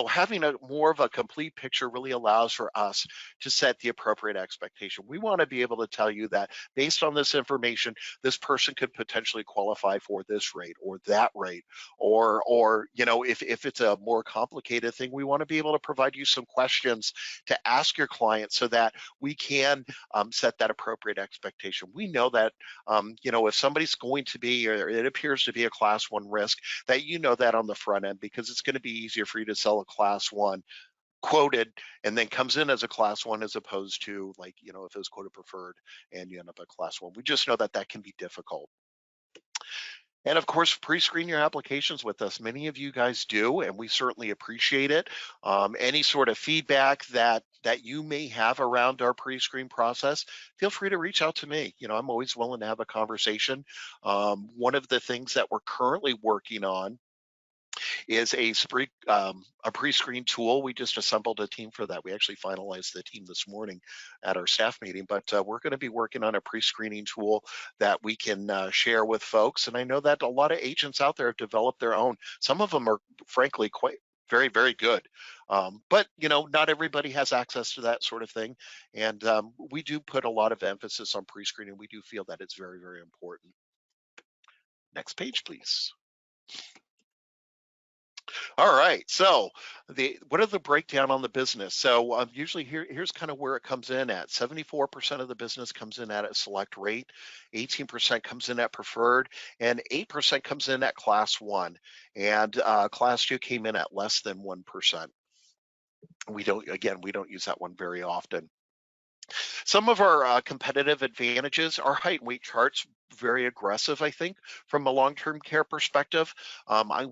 having more of a complete picture really allows for us to set the appropriate expectation. We want to be able to tell you that based on this information, this person could potentially qualify for this rate or that rate, or if it's a more complicated thing, we want to be able to provide you some questions to ask your client so that we can set that appropriate expectation. We know that if somebody's going to be, or it appears to be a class 1 risk, that that on the front end, because it's going to be easier for you to sell a class 1 quoted and then comes in as a class 1 as opposed to if it was quoted preferred and you end up a class 1. We just know that that can be difficult. And of course, pre-screen your applications with us. Many of you guys do, and we certainly appreciate it. Any sort of feedback that you may have around our pre-screen process, feel free to reach out to me. I'm always willing to have a conversation. One of the things that we're currently working on is a pre-screen tool. We just assembled a team for that. We actually finalized the team this morning at our staff meeting, but we're going to be working on a pre-screening tool that we can share with folks. And I know that a lot of agents out there have developed their own. Some of them are frankly quite very, very good. But not everybody has access to that sort of thing. And we do put a lot of emphasis on pre-screening. We do feel that it's very, very important. Next page, please. All right, so what are the breakdown on the business? So usually here's kind of where it comes in at. 74% of the business comes in at a select rate, 18% comes in at preferred, and 8% comes in at class 1. And class 2 came in at less than 1%. We don't use that one very often. Some of our competitive advantages, our height and weight charts, very aggressive, I think, from a long-term care perspective.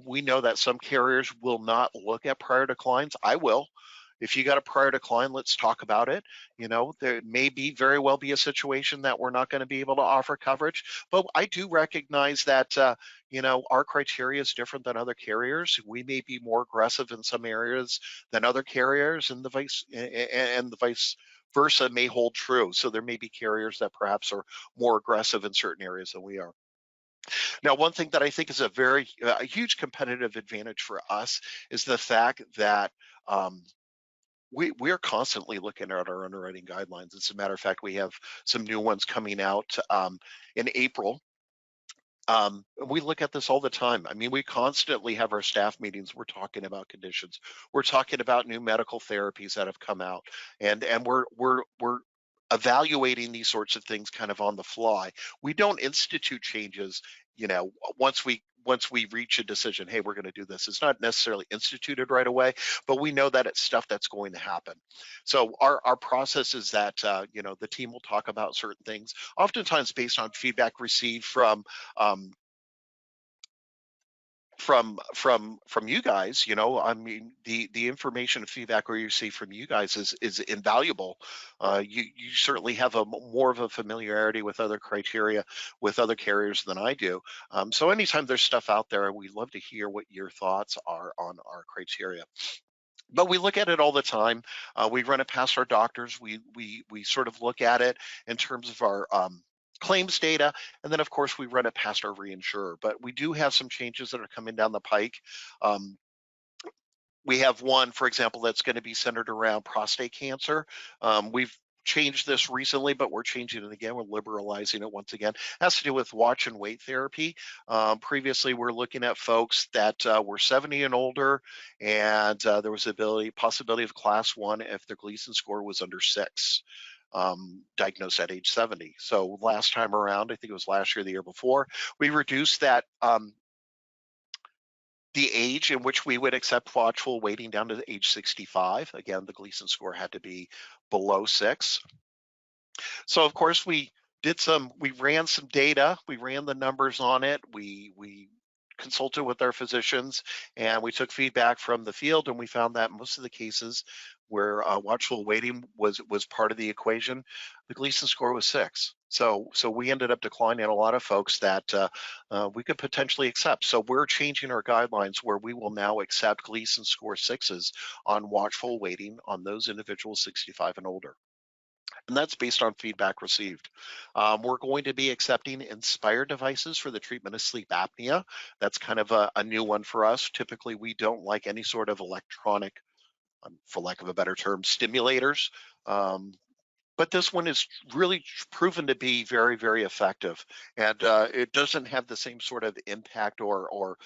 We know that some carriers will not look at prior declines. I will. If you got a prior decline, let's talk about it. There may very well be a situation that we're not going to be able to offer coverage, but I do recognize that, our criteria is different than other carriers. We may be more aggressive in some areas than other carriers, and the vice versa may hold true. So there may be carriers that perhaps are more aggressive in certain areas than we are. Now, one thing that I think is a huge competitive advantage for us is the fact that we're constantly looking at our underwriting guidelines. As a matter of fact, we have some new ones coming out in April. We look at this all the time. I mean, we constantly have our staff meetings. We're talking about conditions. We're talking about new medical therapies that have come out, and we're evaluating these sorts of things kind of on the fly. We don't institute changes, you know, once we reach a decision. Hey, we're going to do this. It's not necessarily instituted right away, but we know that it's stuff that's going to happen. So our process is that you know, the team will talk about certain things, oftentimes based on feedback received um, from you guys. You know, I mean, the information and feedback we receive from you guys is invaluable. You certainly have more of a familiarity with other criteria with other carriers than I do. So anytime there's stuff out there, we love to hear what your thoughts are on our criteria. But we look at it all the time. We run it past our doctors. We sort of look at it in terms of our claims data, and then of course we run it past our reinsurer. But we do have some changes that are coming down the pike. We have one, for example, that's going to be centered around prostate cancer. We've changed this recently, but we're changing it again. We're liberalizing it once again. It has to do with watch and wait therapy. Previously, we're looking at folks that were 70 and older, and there was possibility of class 1 if their Gleason score was under 6. Diagnosed at age 70. So last time around, I think it was last year, the year before, we reduced that the age in which we would accept watchful waiting down to age 65. Again, the Gleason score had to be below 6. So of course we ran some data, we ran the numbers on it, we consulted with our physicians, and we took feedback from the field, and we found that most of the cases where watchful waiting was part of the equation, the Gleason score was 6. So we ended up declining a lot of folks that we could potentially accept. So we're changing our guidelines where we will now accept Gleason score 6s on watchful waiting on those individuals 65 and older. And that's based on feedback received. We're going to be accepting Inspire devices for the treatment of sleep apnea. That's kind of a new one for us. Typically, we don't like any sort of electronic, for lack of a better term, stimulators. But this one is really proven to be very, very effective. And it doesn't have the same sort of impact or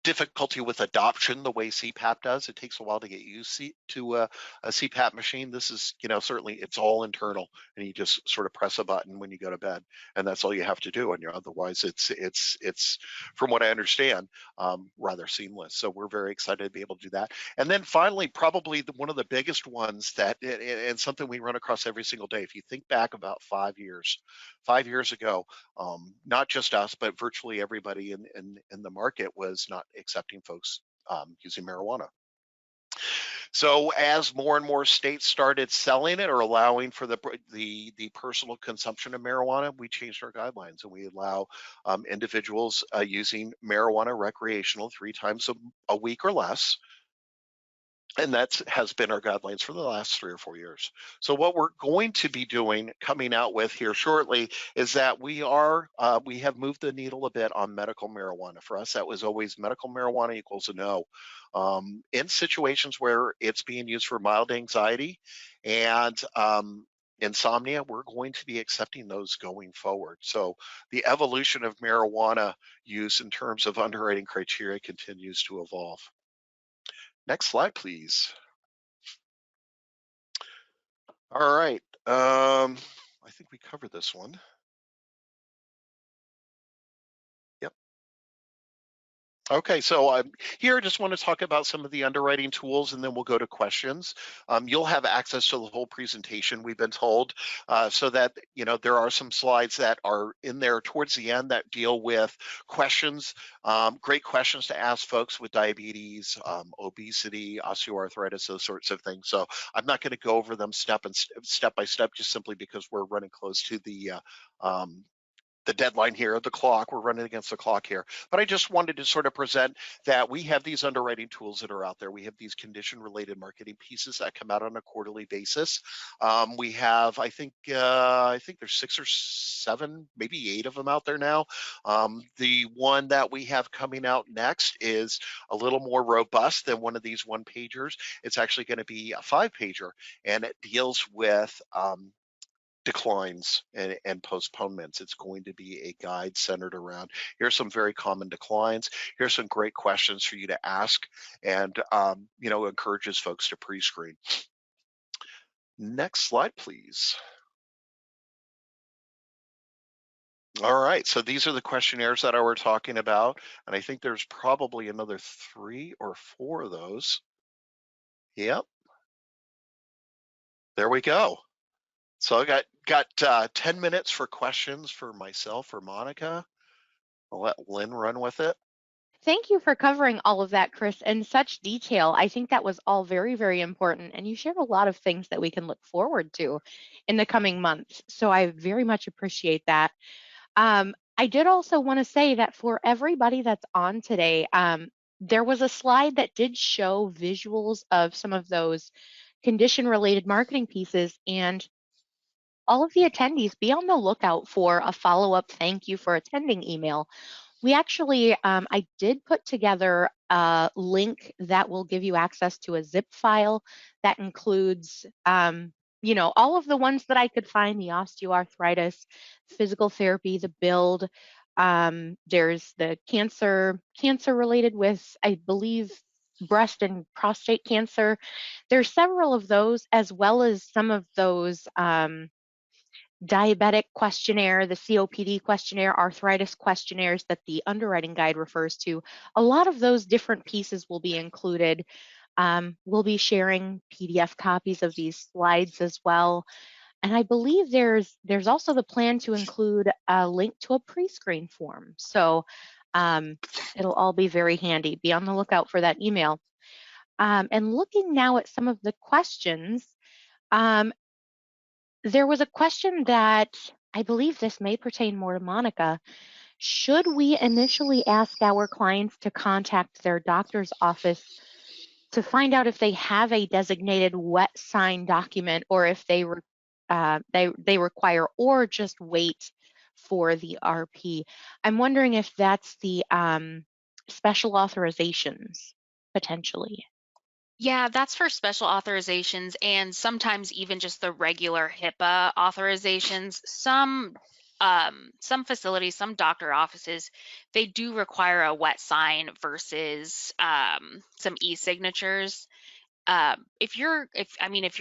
difficulty with adoption the way CPAP does. It takes a while to get used to a CPAP machine. This is, you know, certainly it's all internal, and you just sort of press a button when you go to bed, and that's all you have to do. And otherwise, it's from what I understand, rather seamless. So we're very excited to be able to do that. And then finally, probably one of the biggest ones that, and something we run across every single day. If you think back about 5 years ago, not just us, but virtually everybody in the market was not accepting folks using marijuana. So as more and more states started selling it or allowing for the personal consumption of marijuana, we changed our guidelines, and we allow individuals using marijuana recreational 3 times a week or less. And that has been our guidelines for the last 3 or 4 years. So what we're going to be doing, coming out with here shortly, is that we have moved the needle a bit on medical marijuana. For us, that was always medical marijuana equals a no. In situations where it's being used for mild anxiety and insomnia, we're going to be accepting those going forward. So the evolution of marijuana use in terms of underwriting criteria continues to evolve. Next slide, please. All right. I think we covered this one. Yep. Okay, so here I just want to talk about some of the underwriting tools, and then we'll go to questions. You'll have access to the whole presentation, we've been told, so that, you know, there are some slides that are in there towards the end that deal with questions, great questions to ask folks with diabetes, obesity, osteoarthritis, those sorts of things. So I'm not going to go over them step by step, just simply because we're running close to the the deadline here, the clock. We're running against the clock here. But I just wanted to sort of present that we have these underwriting tools that are out there. We have these condition-related marketing pieces that come out on a quarterly basis. We have, I think there's 6 or 7, maybe 8 of them out there now. The one that we have coming out next is a little more robust than one of these one-pagers. It's actually going to be a 5-pager, and it deals with declines and postponements. It's going to be a guide centered around, here's some very common declines, here's some great questions for you to ask, and encourages folks to pre-screen. Next slide, please. All right, so these are the questionnaires that I were talking about, and I think there's probably another 3 or 4 of those. Yep, there we go. So I got 10 minutes for questions for myself or Monica. I'll let Lynn run with it. Thank you for covering all of that, Chris, in such detail. I think that was all very, very important. And you shared a lot of things that we can look forward to in the coming months. So I very much appreciate that. I did also want to say that for everybody that's on today, there was a slide that did show visuals of some of those condition-related marketing pieces, and all of the attendees, be on the lookout for a follow-up thank you for attending email. We actually, I did put together a link that will give you access to a zip file that includes, all of the ones that I could find, the osteoarthritis, physical therapy, the build. There's the cancer related with, I believe, breast and prostate cancer. There's several of those, as well as some of those diabetic questionnaire, the COPD questionnaire, arthritis questionnaires that the underwriting guide refers to. A lot of those different pieces will be included. We'll be sharing PDF copies of these slides as well. And I believe there's also the plan to include a link to a pre-screen form. So it'll all be very handy. Be on the lookout for that email. And looking now at some of the questions, there was a question that I believe this may pertain more to Monica. Should we initially ask our clients to contact their doctor's office to find out if they have a designated wet sign document, or if they require, or just wait for the RP? I'm wondering if that's the special authorizations potentially. Yeah, that's for special authorizations and sometimes even just the regular HIPAA authorizations. Some facilities, some doctor offices, they do require a wet sign versus some e-signatures. If your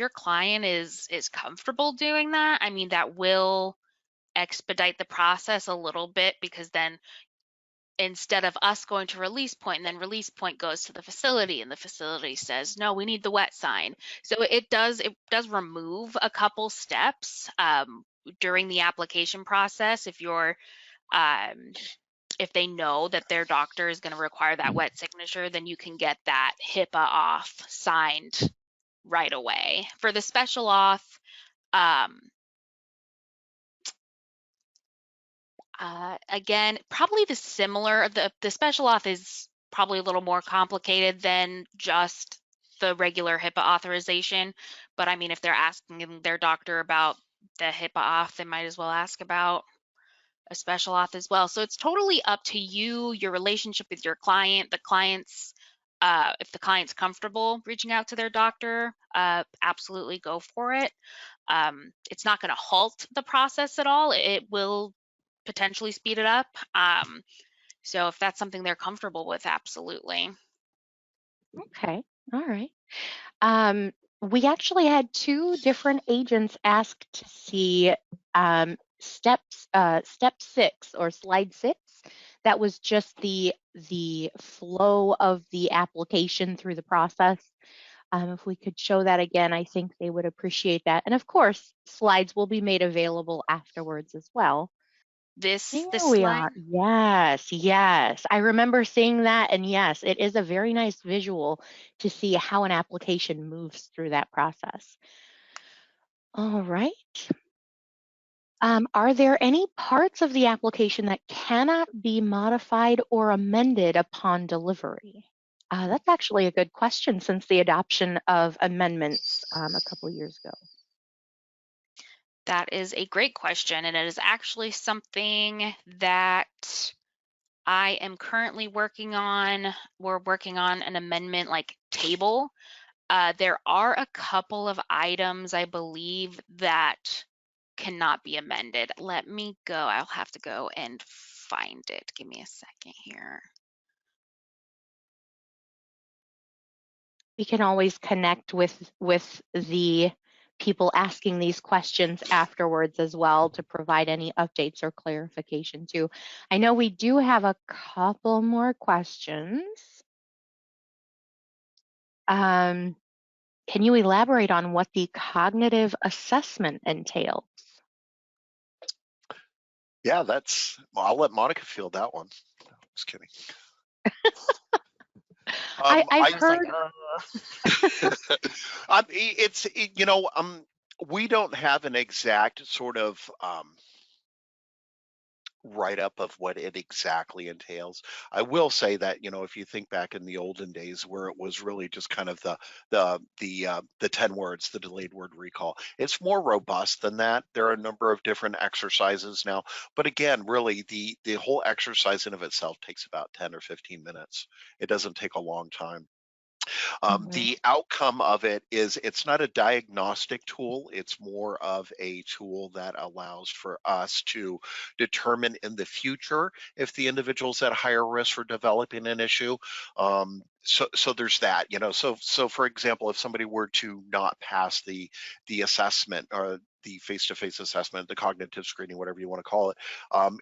client is comfortable doing that, I mean, that will expedite the process a little bit, because then instead of us going to release point, and then release point goes to the facility and the facility says, no, we need the wet sign. So it does remove a couple steps during the application process. If they know that their doctor is going to require that wet signature, then you can get that HIPAA auth signed right away. For the special auth, again, probably the special auth is probably a little more complicated than just the regular HIPAA authorization. But I mean, if they're asking their doctor about the HIPAA auth, they might as well ask about a special auth as well. So it's totally up to you, your relationship with your client, if the client's comfortable reaching out to their doctor, absolutely go for it. It's not going to halt the process at all. It will potentially speed it up. So if that's something they're comfortable with, absolutely. Okay, all right. We actually had 2 different agents ask to see step 6 or slide 6. That was just the flow of the application through the process. If we could show that again, I think they would appreciate that. And of course, slides will be made available afterwards as well. This There we slide. are. Yes, yes. I remember seeing that. And yes, it is a very nice visual to see how an application moves through that process. All right. Are there any parts of the application that cannot be modified or amended upon delivery? That's actually a good question since the adoption of amendments a couple years ago. That is a great question, and it is actually something that I am currently working on. We're working on an amendment like table. There are a couple of items, I believe, that cannot be amended. Let me go. I'll have to go and find it. Give me a second here. We can always connect with the people asking these questions afterwards as well to provide any updates or clarification too. I know we do have a couple more questions. Can you elaborate on what the cognitive assessment entails? Yeah, I'll let Monica field that one. No, just kidding. I've heard. We don't have an exact sort of write-up of what it exactly entails. I will say that, if you think back in the olden days where it was really just kind of the 10 words, the delayed word recall, it's more robust than that. There are a number of different exercises now, but again, really the whole exercise in of itself takes about 10 or 15 minutes. It doesn't take a long time. The outcome of it is it's not a diagnostic tool. It's more of a tool that allows for us to determine in the future if the individual's at higher risk for developing an issue. So there's that, so for example, if somebody were to not pass the assessment or the face-to-face assessment, the cognitive screening, whatever you want to call it,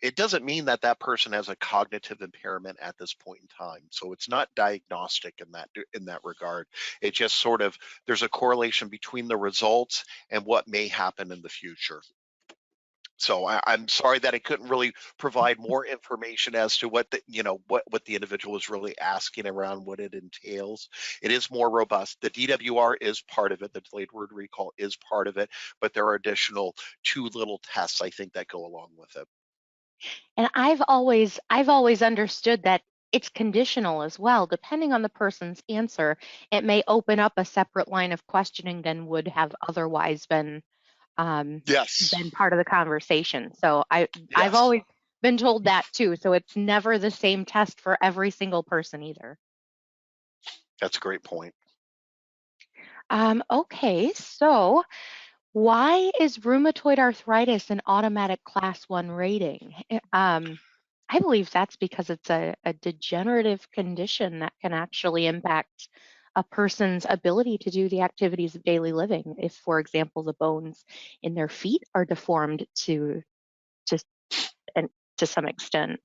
it doesn't mean that that person has a cognitive impairment at this point in time. So it's not diagnostic in that regard. It just sort of, there's a correlation between the results and what may happen in the future. So I'm sorry that I couldn't really provide more information as to what the individual is really asking around what it entails. It is more robust. The DWR is part of it. The delayed word recall is part of it, but there are additional 2 little tests I think that go along with it. And I've always understood that it's conditional as well. Depending on the person's answer, it may open up a separate line of questioning than would have otherwise been Yes. been part of the conversation. So I've Yes. always been told that too. So it's never the same test for every single person either. That's a great point. Okay, so why is rheumatoid arthritis an automatic class 1 rating? I believe that's because it's a degenerative condition that can actually impact a person's ability to do the activities of daily living. If, for example, the bones in their feet are deformed to some extent.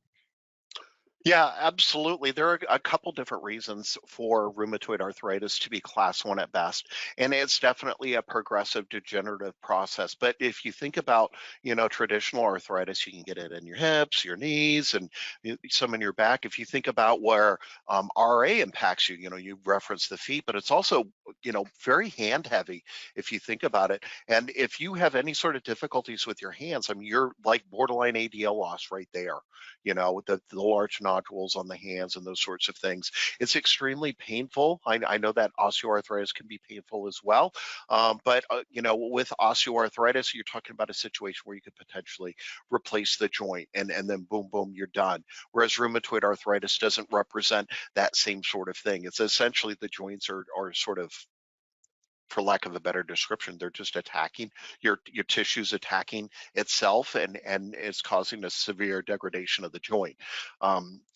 Yeah, absolutely. There are a couple different reasons for rheumatoid arthritis to be class 1 at best, and it's definitely a progressive degenerative process. But if you think about, traditional arthritis, you can get it in your hips, your knees, and some in your back. If you think about where RA impacts you, you reference the feet, but it's also, very hand heavy if you think about it. And if you have any sort of difficulties with your hands, I mean, you're like borderline ADL loss right there. With the large nodules on the hands and those sorts of things. It's extremely painful. I know that osteoarthritis can be painful as well. But with osteoarthritis, you're talking about a situation where you could potentially replace the joint and then boom, boom, you're done. Whereas rheumatoid arthritis doesn't represent that same sort of thing. It's essentially the joints are sort of, for lack of a better description, they're just attacking your tissues, attacking itself, and it's causing a severe degradation of the joint.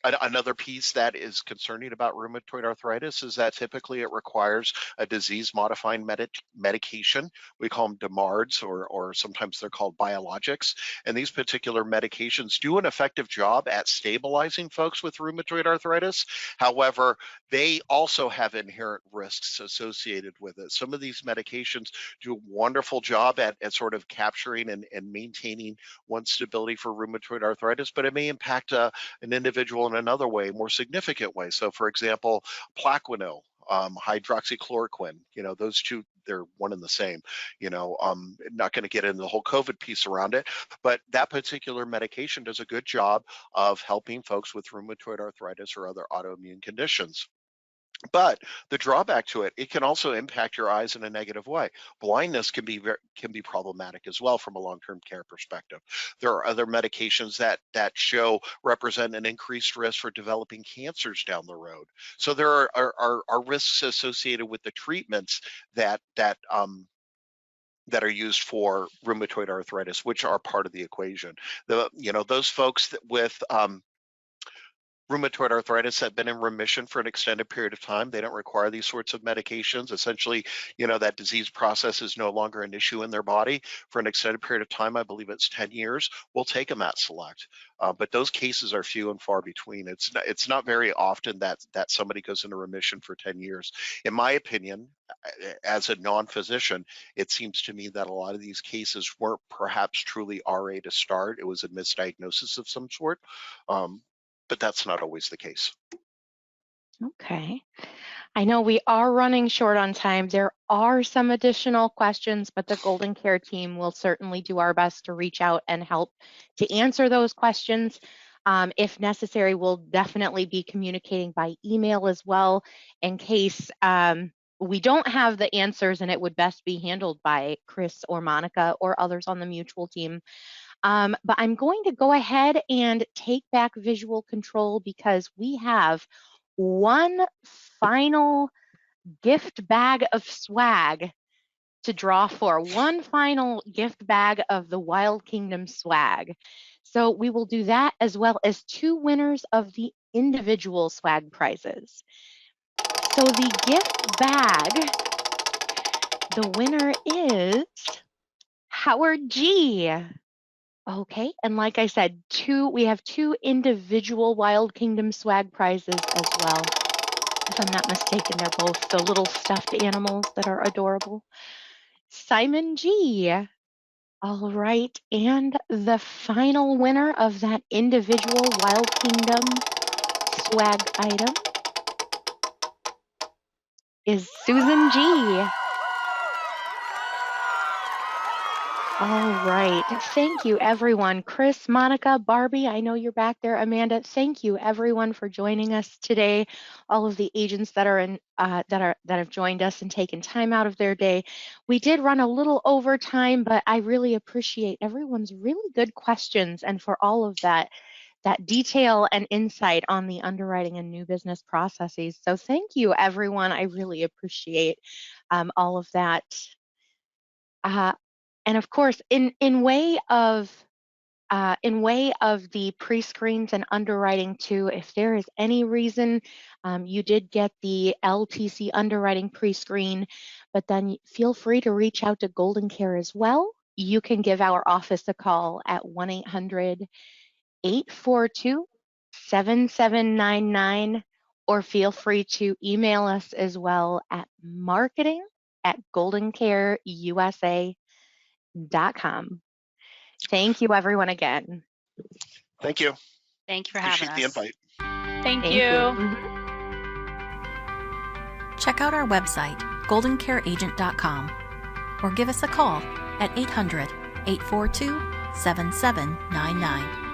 Another piece that is concerning about rheumatoid arthritis is that typically it requires a disease-modifying medication. We call them DMARDs, or sometimes they're called biologics. And these particular medications do an effective job at stabilizing folks with rheumatoid arthritis. However, they also have inherent risks associated with it. Some of these medications do a wonderful job at sort of capturing and maintaining one's stability for rheumatoid arthritis, but it may impact an individual in another way, more significant way. So for example, Plaquenil, hydroxychloroquine, those two, they're one and the same. Not going to get into the whole COVID piece around it, but that particular medication does a good job of helping folks with rheumatoid arthritis or other autoimmune conditions. But the drawback to it, it can also impact your eyes in a negative way. Blindness can be problematic as well from a long-term care perspective. There are other medications that represent an increased risk for developing cancers down the road. So there are risks associated with the treatments that are used for rheumatoid arthritis, which are part of the equation. Those folks with rheumatoid arthritis have been in remission for an extended period of time. They don't require these sorts of medications. Essentially, that disease process is no longer an issue in their body for an extended period of time. I believe it's 10 years. We'll take them at select. But those cases are few and far between. It's not very often that somebody goes into remission for 10 years. In my opinion, as a non-physician, it seems to me that a lot of these cases weren't perhaps truly RA to start. It was a misdiagnosis of some sort. But that's not always the case. Okay. I know we are running short on time. There are some additional questions, but the GoldenCare team will certainly do our best to reach out and help to answer those questions. If necessary, we'll definitely be communicating by email as well in case we don't have the answers and it would best be handled by Chris or Monica or others on the mutual team. But I'm going to go ahead and take back visual control because we have one final gift bag of swag to draw for, one final gift bag of the Wild Kingdom swag. So we will do that as well as 2 winners of the individual swag prizes. So the gift bag, the winner is Howard G. Okay, and like I said, we have 2 individual Wild Kingdom swag prizes as well. If I'm not mistaken, they're both the little stuffed animals that are adorable. Simon G. All right, and the final winner of that individual Wild Kingdom swag item is Susan G. All right. Thank you, everyone. Chris, Monica, Barbie, I know you're back there. Amanda, thank you, everyone, for joining us today. All of the agents that are that have joined us and taken time out of their day. We did run a little over time, but I really appreciate everyone's really good questions and for all of that detail and insight on the underwriting and new business processes. So thank you, everyone. I really appreciate all of that. And of course, in way of the pre-screens and underwriting too, if there is any reason you did get the LTC underwriting pre-screen, but then feel free to reach out to GoldenCare as well. You can give our office a call at 1-800-842-7799, or feel free to email us as well at marketing@goldencareusa.com. Thank you, everyone, again. Thank you. Thank you for having us. Appreciate the invite. Thank you. Check out our website, goldencareagent.com, or give us a call at 800-842-7799.